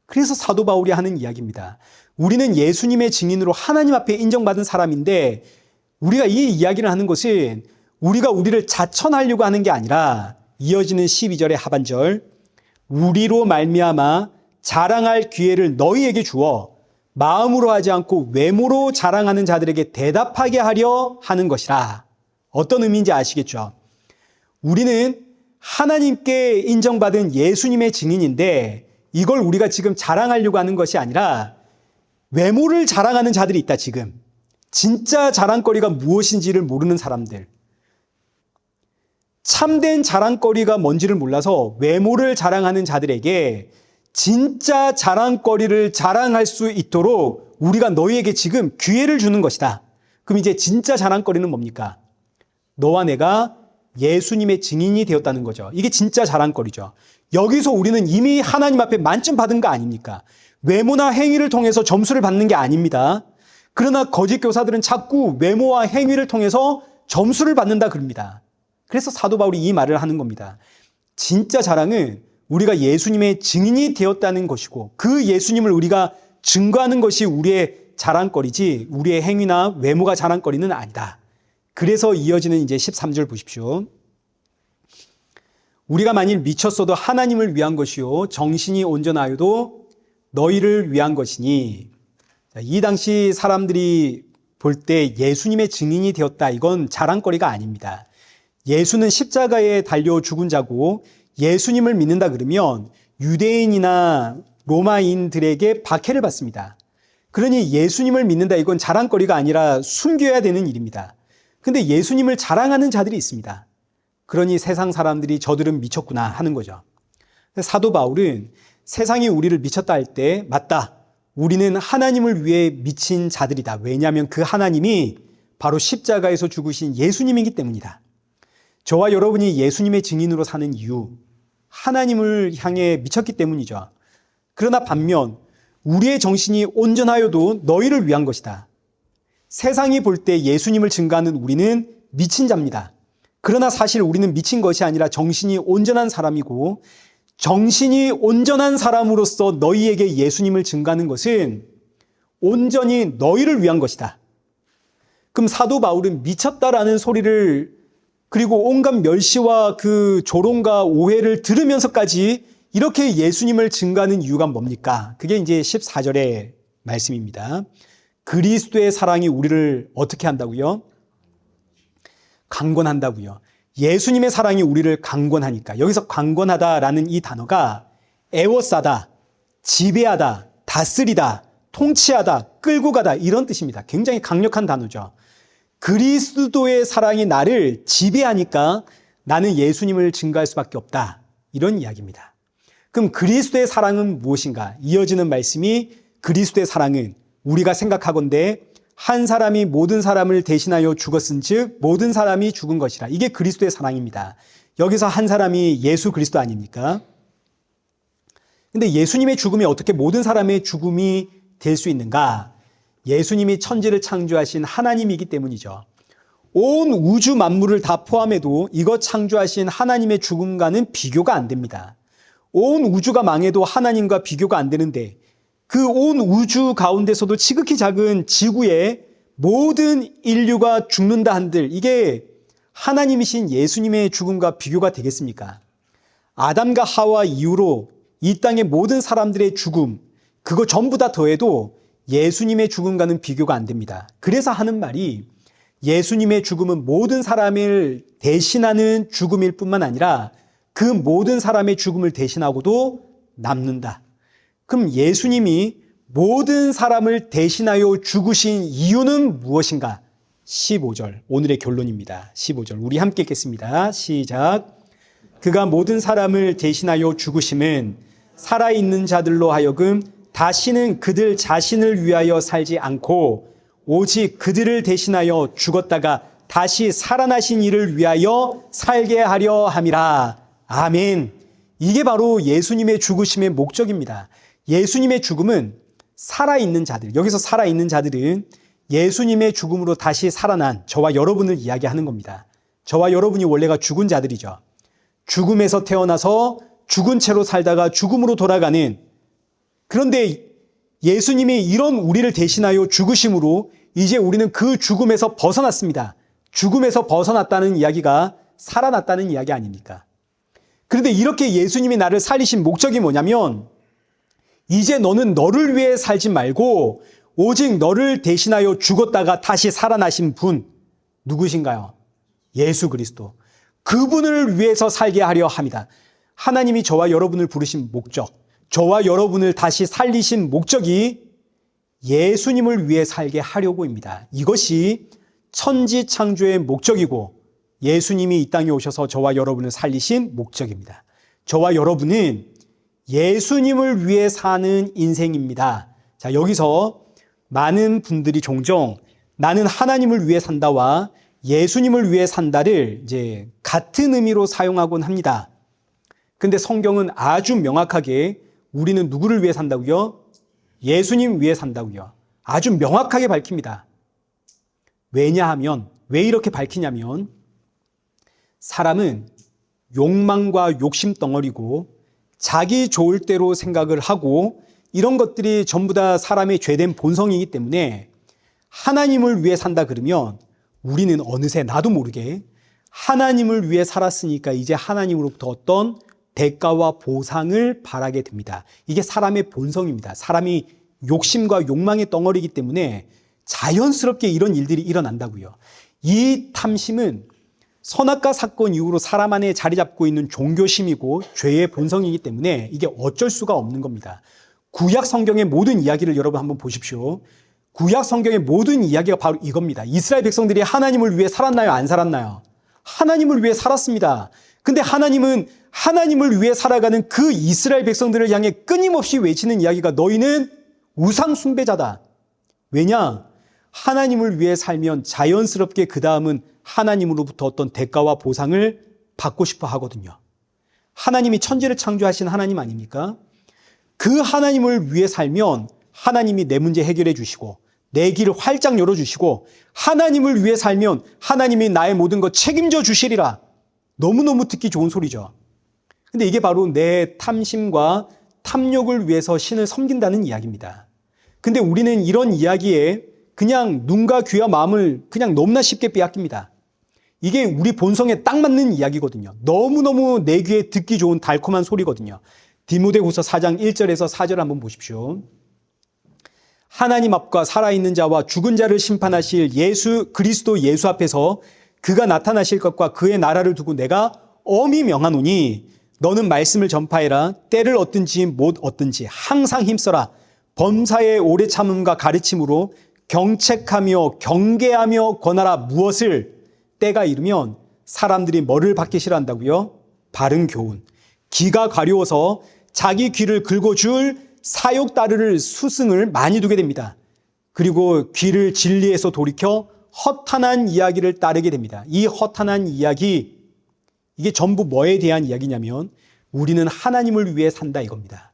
그래서 사도 바울이 하는 이야기입니다. 우리는 예수님의 증인으로 하나님 앞에 인정받은 사람인데, 우리가 이 이야기를 하는 것은 우리가 우리를 자천하려고 하는 게 아니라, 이어지는 12절의 하반절, 우리로 말미암아 자랑할 기회를 너희에게 주어 마음으로 하지 않고 외모로 자랑하는 자들에게 대답하게 하려 하는 것이라. 어떤 의미인지 아시겠죠? 우리는 하나님께 인정받은 예수님의 증인인데, 이걸 우리가 지금 자랑하려고 하는 것이 아니라 외모를 자랑하는 자들이 있다. 지금 진짜 자랑거리가 무엇인지를 모르는 사람들, 참된 자랑거리가 뭔지를 몰라서 외모를 자랑하는 자들에게 진짜 자랑거리를 자랑할 수 있도록 우리가 너희에게 지금 기회를 주는 것이다. 그럼 이제 진짜 자랑거리는 뭡니까? 너와 내가 예수님의 증인이 되었다는 거죠. 이게 진짜 자랑거리죠. 여기서 우리는 이미 하나님 앞에 만점 받은 거 아닙니까? 외모나 행위를 통해서 점수를 받는 게 아닙니다. 그러나 거짓 교사들은 자꾸 외모와 행위를 통해서 점수를 받는다 그럽니다. 그래서 사도 바울이 이 말을 하는 겁니다. 진짜 자랑은 우리가 예수님의 증인이 되었다는 것이고, 그 예수님을 우리가 증거하는 것이 우리의 자랑거리지 우리의 행위나 외모가 자랑거리는 아니다. 그래서 이어지는 이제 13절 보십시오. 우리가 만일 미쳤어도 하나님을 위한 것이요 정신이 온전하여도 너희를 위한 것이니. 이 당시 사람들이 볼 때 예수님의 증인이 되었다, 이건 자랑거리가 아닙니다. 예수는 십자가에 달려 죽은 자고, 예수님을 믿는다 그러면 유대인이나 로마인들에게 박해를 받습니다. 그러니 예수님을 믿는다, 이건 자랑거리가 아니라 숨겨야 되는 일입니다. 근데 예수님을 자랑하는 자들이 있습니다. 그러니 세상 사람들이 저들은 미쳤구나 하는 거죠. 사도 바울은 세상이 우리를 미쳤다 할 때, 맞다, 우리는 하나님을 위해 미친 자들이다. 왜냐하면 그 하나님이 바로 십자가에서 죽으신 예수님이기 때문이다. 저와 여러분이 예수님의 증인으로 사는 이유, 하나님을 향해 미쳤기 때문이죠. 그러나 반면 우리의 정신이 온전하여도 너희를 위한 것이다. 세상이 볼 때 예수님을 증거하는 우리는 미친 자입니다. 그러나 사실 우리는 미친 것이 아니라 정신이 온전한 사람이고, 정신이 온전한 사람으로서 너희에게 예수님을 증거하는 것은 온전히 너희를 위한 것이다. 그럼 사도 바울은 미쳤다라는 소리를, 그리고 온갖 멸시와 그 조롱과 오해를 들으면서까지 이렇게 예수님을 증거하는 이유가 뭡니까? 그게 이제 14절의 말씀입니다. 그리스도의 사랑이 우리를 어떻게 한다고요? 강권한다고요. 예수님의 사랑이 우리를 강권하니까. 여기서 강권하다라는 이 단어가 애워싸다, 지배하다, 다스리다, 통치하다, 끌고 가다, 이런 뜻입니다. 굉장히 강력한 단어죠. 그리스도의 사랑이 나를 지배하니까 나는 예수님을 증거할 수밖에 없다, 이런 이야기입니다. 그럼 그리스도의 사랑은 무엇인가? 이어지는 말씀이, 그리스도의 사랑은 우리가 생각하건대 한 사람이 모든 사람을 대신하여 죽었은즉 모든 사람이 죽은 것이라. 이게 그리스도의 사랑입니다. 여기서 한 사람이 예수 그리스도 아닙니까? 근데 예수님의 죽음이 어떻게 모든 사람의 죽음이 될 수 있는가? 예수님이 천지를 창조하신 하나님이기 때문이죠. 온 우주 만물을 다 포함해도 이것 창조하신 하나님의 죽음과는 비교가 안 됩니다. 온 우주가 망해도 하나님과 비교가 안 되는데, 그 온 우주 가운데서도 지극히 작은 지구의 모든 인류가 죽는다 한들 이게 하나님이신 예수님의 죽음과 비교가 되겠습니까? 아담과 하와 이후로 이 땅의 모든 사람들의 죽음, 그거 전부 다 더해도 예수님의 죽음과는 비교가 안 됩니다. 그래서 하는 말이 예수님의 죽음은 모든 사람을 대신하는 죽음일 뿐만 아니라 그 모든 사람의 죽음을 대신하고도 남는다. 그럼 예수님이 모든 사람을 대신하여 죽으신 이유는 무엇인가? 15절, 오늘의 결론입니다. 15절, 우리 함께 읽겠습니다. 시작. 그가 모든 사람을 대신하여 죽으심은 살아있는 자들로 하여금 다시는 그들 자신을 위하여 살지 않고 오직 그들을 대신하여 죽었다가 다시 살아나신 이를 위하여 살게 하려 함이라. 아멘. 이게 바로 예수님의 죽으심의 목적입니다. 예수님의 죽음은 살아있는 자들, 여기서 살아있는 자들은 예수님의 죽음으로 다시 살아난 저와 여러분을 이야기하는 겁니다. 저와 여러분이 원래가 죽은 자들이죠. 죽음에서 태어나서 죽은 채로 살다가 죽음으로 돌아가는, 그런데 예수님이 이런 우리를 대신하여 죽으심으로 이제 우리는 그 죽음에서 벗어났습니다. 죽음에서 벗어났다는 이야기가 살아났다는 이야기 아닙니까? 그런데 이렇게 예수님이 나를 살리신 목적이 뭐냐면 이제 너는 너를 위해 살지 말고 오직 너를 대신하여 죽었다가 다시 살아나신 분 누구신가요? 예수 그리스도. 그분을 위해서 살게 하려 합니다. 하나님이 저와 여러분을 부르신 목적, 저와 여러분을 다시 살리신 목적이 예수님을 위해 살게 하려고입니다. 이것이 천지창조의 목적이고 예수님이 이 땅에 오셔서 저와 여러분을 살리신 목적입니다. 저와 여러분은 예수님을 위해 사는 인생입니다. 자, 여기서 많은 분들이 종종 나는 하나님을 위해 산다와 예수님을 위해 산다를 이제 같은 의미로 사용하곤 합니다. 근데 성경은 아주 명확하게 우리는 누구를 위해 산다고요? 예수님 위해 산다고요. 아주 명확하게 밝힙니다. 왜냐하면, 왜 이렇게 밝히냐면 사람은 욕망과 욕심 덩어리고 자기 좋을 대로 생각을 하고 이런 것들이 전부 다 사람의 죄된 본성이기 때문에 하나님을 위해 산다 그러면 우리는 어느새 나도 모르게 하나님을 위해 살았으니까 이제 하나님으로부터 어떤 대가와 보상을 바라게 됩니다. 이게 사람의 본성입니다. 사람이 욕심과 욕망의 덩어리이기 때문에 자연스럽게 이런 일들이 일어난다고요. 이 탐심은 선악과 사건 이후로 사람 안에 자리 잡고 있는 종교심이고 죄의 본성이기 때문에 이게 어쩔 수가 없는 겁니다. 구약 성경의 모든 이야기를 여러분 한번 보십시오. 구약 성경의 모든 이야기가 바로 이겁니다. 이스라엘 백성들이 하나님을 위해 살았나요? 안 살았나요? 하나님을 위해 살았습니다. 근데 하나님은 하나님을 위해 살아가는 그 이스라엘 백성들을 향해 끊임없이 외치는 이야기가 너희는 우상 숭배자다. 왜냐? 하나님을 위해 살면 자연스럽게 그 다음은 하나님으로부터 어떤 대가와 보상을 받고 싶어 하거든요. 하나님이 천지를 창조하신 하나님 아닙니까? 그 하나님을 위해 살면 하나님이 내 문제 해결해 주시고 내 길을 활짝 열어주시고 하나님을 위해 살면 하나님이 나의 모든 것 책임져 주시리라. 너무너무 듣기 좋은 소리죠. 근데 이게 바로 내 탐심과 탐욕을 위해서 신을 섬긴다는 이야기입니다. 근데 우리는 이런 이야기에 그냥 눈과 귀와 마음을 그냥 너무나 쉽게 빼앗깁니다. 이게 우리 본성에 딱 맞는 이야기거든요. 너무너무 내 귀에 듣기 좋은 달콤한 소리거든요. 디모데후서 4장 1절에서 4절 한번 보십시오. 하나님 앞과 살아있는 자와 죽은 자를 심판하실 예수 그리스도 예수 앞에서 그가 나타나실 것과 그의 나라를 두고 내가 엄히 명하노니 너는 말씀을 전파해라. 때를 얻든지 못 얻든지 항상 힘써라. 범사의 오래 참음과 가르침으로 경책하며 경계하며 권하라. 무엇을? 때가 이르면 사람들이 뭐를 받기 싫어한다고요? 바른 교훈. 귀가 가려워서 자기 귀를 긁어줄 사욕따르를 스승을 많이 두게 됩니다. 그리고 귀를 진리에서 돌이켜 허탄한 이야기를 따르게 됩니다. 이 허탄한 이야기, 이게 전부 뭐에 대한 이야기냐면 우리는 하나님을 위해 산다 이겁니다.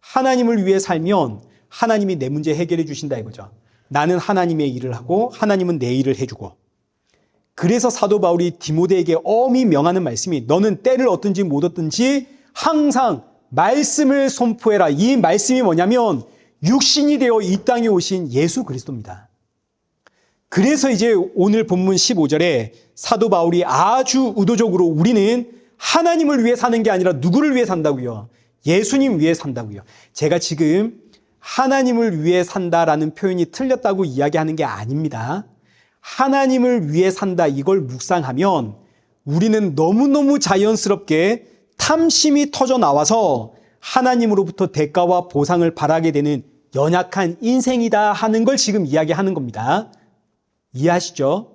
하나님을 위해 살면 하나님이 내 문제 해결해 주신다 이거죠. 나는 하나님의 일을 하고 하나님은 내 일을 해주고. 그래서 사도 바울이 디모데에게 엄히 명하는 말씀이 너는 때를 얻든지 못 얻든지 항상 말씀을 선포해라. 이 말씀이 뭐냐면 육신이 되어 이 땅에 오신 예수 그리스도입니다. 그래서 이제 오늘 본문 15절에 사도 바울이 아주 의도적으로 우리는 하나님을 위해 사는 게 아니라 누구를 위해 산다고요? 예수님 위해 산다고요. 제가 지금 하나님을 위해 산다라는 표현이 틀렸다고 이야기하는 게 아닙니다. 하나님을 위해 산다 이걸 묵상하면 우리는 너무너무 자연스럽게 탐심이 터져 나와서 하나님으로부터 대가와 보상을 바라게 되는 연약한 인생이다 하는 걸 지금 이야기하는 겁니다. 이해하시죠?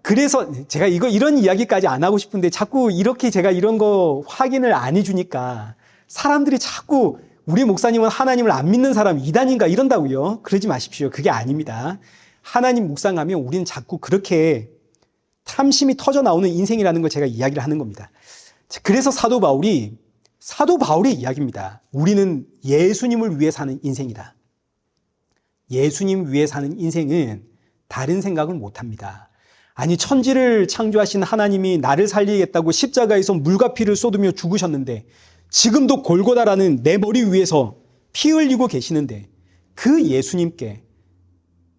그래서 제가 이런 이야기까지 안 하고 싶은데 자꾸 이렇게 제가 이런 거 확인을 안 해주니까 사람들이 자꾸 우리 목사님은 하나님을 안 믿는 사람 이단인가 이런다고요. 그러지 마십시오. 그게 아닙니다. 하나님 묵상하면 우리는 자꾸 그렇게 탐심이 터져 나오는 인생이라는 걸 제가 이야기를 하는 겁니다. 그래서 사도 바울의 이야기입니다. 우리는 예수님을 위해 사는 인생이다. 예수님 위해 사는 인생은 다른 생각을 못합니다. 아니 천지를 창조하신 하나님이 나를 살리겠다고 십자가에서 물과 피를 쏟으며 죽으셨는데 지금도 골고다라는 내 머리 위에서 피 흘리고 계시는데 그 예수님께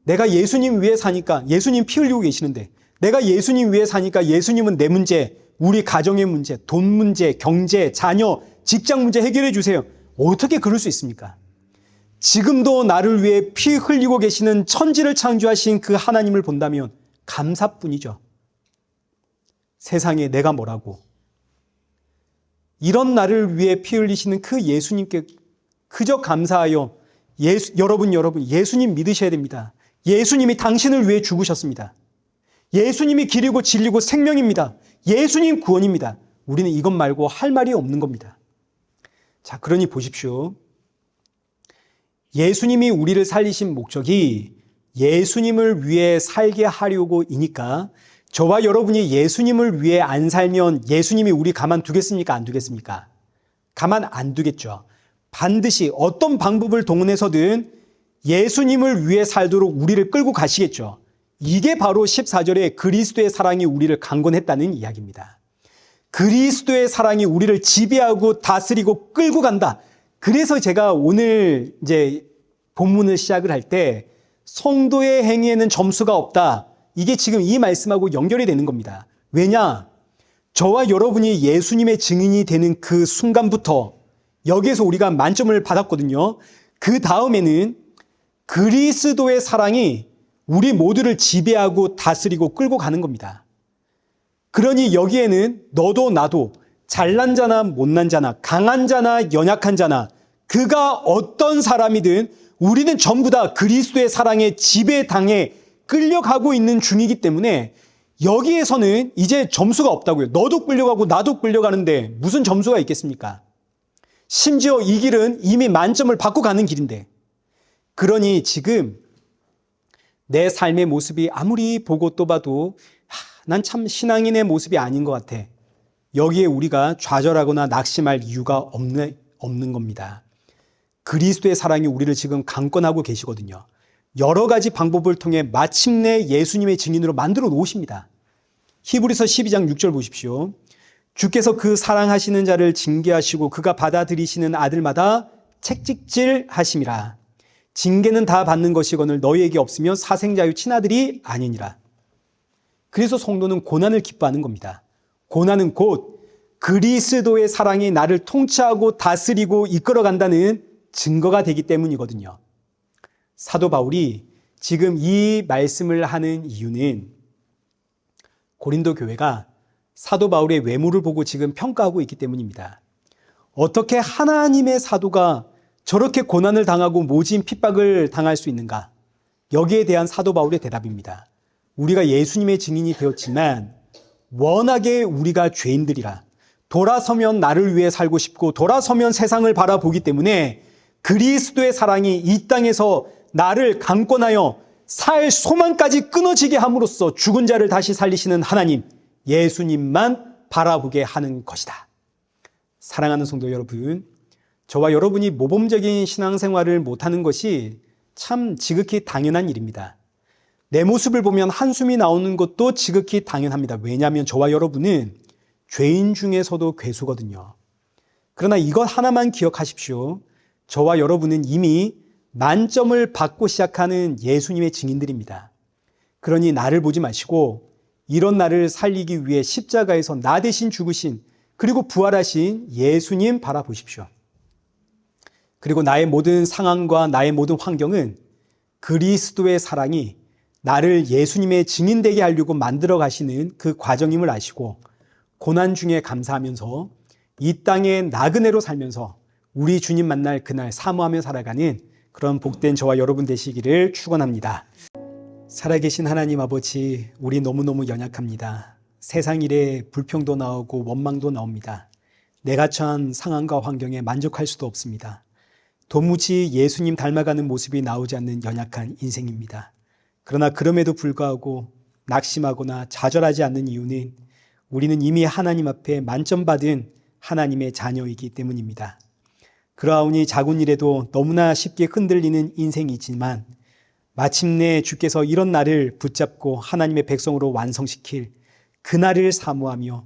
내가 예수님 위해 사니까 예수님 피 흘리고 계시는데 내가 예수님 위해 사니까 예수님은 내 문제, 우리 가정의 문제, 돈 문제, 경제, 자녀, 직장 문제 해결해 주세요. 어떻게 그럴 수 있습니까? 지금도 나를 위해 피 흘리고 계시는 천지를 창조하신 그 하나님을 본다면 감사뿐이죠. 세상에 내가 뭐라고. 이런 나를 위해 피 흘리시는 그 예수님께 그저 감사하여 여러분 예수님 믿으셔야 됩니다. 예수님이 당신을 위해 죽으셨습니다. 예수님이 길이고 진리고 생명입니다. 예수님 구원입니다. 우리는 이것 말고 할 말이 없는 겁니다. 자, 그러니 보십시오. 예수님이 우리를 살리신 목적이 예수님을 위해 살게 하려고이니까 저와 여러분이 예수님을 위해 안 살면 예수님이 우리 가만두겠습니까? 안 두겠습니까? 가만 안 두겠죠. 반드시 어떤 방법을 동원해서든 예수님을 위해 살도록 우리를 끌고 가시겠죠. 이게 바로 14절에 그리스도의 사랑이 우리를 강권했다는 이야기입니다. 그리스도의 사랑이 우리를 지배하고 다스리고 끌고 간다. 그래서 제가 오늘 이제 본문을 시작을 할 때 성도의 행위에는 점수가 없다. 이게 지금 이 말씀하고 연결이 되는 겁니다. 왜냐? 저와 여러분이 예수님의 증인이 되는 그 순간부터 여기에서 우리가 만점을 받았거든요. 그 다음에는 그리스도의 사랑이 우리 모두를 지배하고 다스리고 끌고 가는 겁니다. 그러니 여기에는 너도 나도 잘난 자나 못난 자나 강한 자나 연약한 자나 그가 어떤 사람이든 우리는 전부 다 그리스도의 사랑에 지배당해 끌려가고 있는 중이기 때문에 여기에서는 이제 점수가 없다고요. 너도 끌려가고 나도 끌려가는데 무슨 점수가 있겠습니까? 심지어 이 길은 이미 만점을 받고 가는 길인데 그러니 지금 내 삶의 모습이 아무리 보고 또 봐도 난 참 신앙인의 모습이 아닌 것 같아. 여기에 우리가 좌절하거나 낙심할 이유가 없는 겁니다. 그리스도의 사랑이 우리를 지금 강권하고 계시거든요. 여러 가지 방법을 통해 마침내 예수님의 증인으로 만들어 놓으십니다. 히브리서 12장 6절 보십시오. 주께서 그 사랑하시는 자를 징계하시고 그가 받아들이시는 아들마다 책찍질 하심이라. 징계는 다 받는 것이거늘 너희에게 없으면 사생자유 친아들이 아니니라. 그래서 성도는 고난을 기뻐하는 겁니다. 고난은 곧 그리스도의 사랑이 나를 통치하고 다스리고 이끌어간다는 증거가 되기 때문이거든요. 사도 바울이 지금 이 말씀을 하는 이유는 고린도 교회가 사도 바울의 외모를 보고 지금 평가하고 있기 때문입니다. 어떻게 하나님의 사도가 저렇게 고난을 당하고 모진 핍박을 당할 수 있는가? 여기에 대한 사도 바울의 대답입니다. 우리가 예수님의 증인이 되었지만 워낙에 우리가 죄인들이라 돌아서면 나를 위해 살고 싶고 돌아서면 세상을 바라보기 때문에 그리스도의 사랑이 이 땅에서 나를 강권하여 살 소망까지 끊어지게 함으로써 죽은 자를 다시 살리시는 하나님 예수님만 바라보게 하는 것이다. 사랑하는 성도 여러분, 저와 여러분이 모범적인 신앙생활을 못하는 것이 참 지극히 당연한 일입니다. 내 모습을 보면 한숨이 나오는 것도 지극히 당연합니다. 왜냐하면 저와 여러분은 죄인 중에서도 괴수거든요. 그러나 이것 하나만 기억하십시오. 저와 여러분은 이미 만점을 받고 시작하는 예수님의 증인들입니다. 그러니 나를 보지 마시고 이런 나를 살리기 위해 십자가에서 나 대신 죽으신 그리고 부활하신 예수님 바라보십시오. 그리고 나의 모든 상황과 나의 모든 환경은 그리스도의 사랑이 나를 예수님의 증인되게 하려고 만들어 가시는 그 과정임을 아시고 고난 중에 감사하면서 이 땅의 나그네로 살면서 우리 주님 만날 그날 사모하며 살아가는 그런 복된 저와 여러분 되시기를 축원합니다. 살아계신 하나님 아버지, 우리 너무너무 연약합니다. 세상 일에 불평도 나오고 원망도 나옵니다. 내가 처한 상황과 환경에 만족할 수도 없습니다. 도무지 예수님 닮아가는 모습이 나오지 않는 연약한 인생입니다. 그러나 그럼에도 불구하고 낙심하거나 좌절하지 않는 이유는 우리는 이미 하나님 앞에 만점 받은 하나님의 자녀이기 때문입니다. 그러하오니 작은 일에도 너무나 쉽게 흔들리는 인생이지만 마침내 주께서 이런 나를 붙잡고 하나님의 백성으로 완성시킬 그날을 사모하며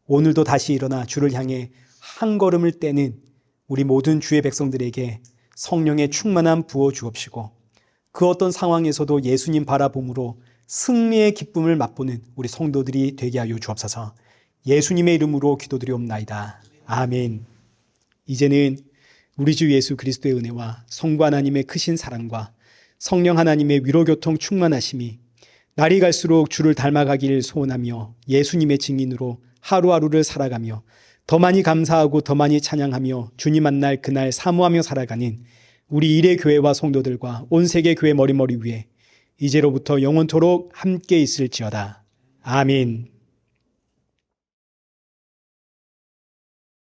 오늘도 다시 일어나 주를 향해 한 걸음을 떼는 우리 모든 주의 백성들에게 성령의 충만함 부어 주옵시고 그 어떤 상황에서도 예수님 바라봄으로 승리의 기쁨을 맛보는 우리 성도들이 되게 하여 주옵소서. 예수님의 이름으로 기도드리옵나이다. 아멘. 이제는 우리 주 예수 그리스도의 은혜와 성부 하나님의 크신 사랑과 성령 하나님의 위로교통 충만하심이 날이 갈수록 주를 닮아가길 소원하며 예수님의 증인으로 하루하루를 살아가며 더 많이 감사하고 더 많이 찬양하며 주님 만날 그날 사모하며 살아가는 우리 일의 교회와 성도들과 온 세계 교회 머리머리 위에 이제로부터 영원토록 함께 있을지어다. 아멘.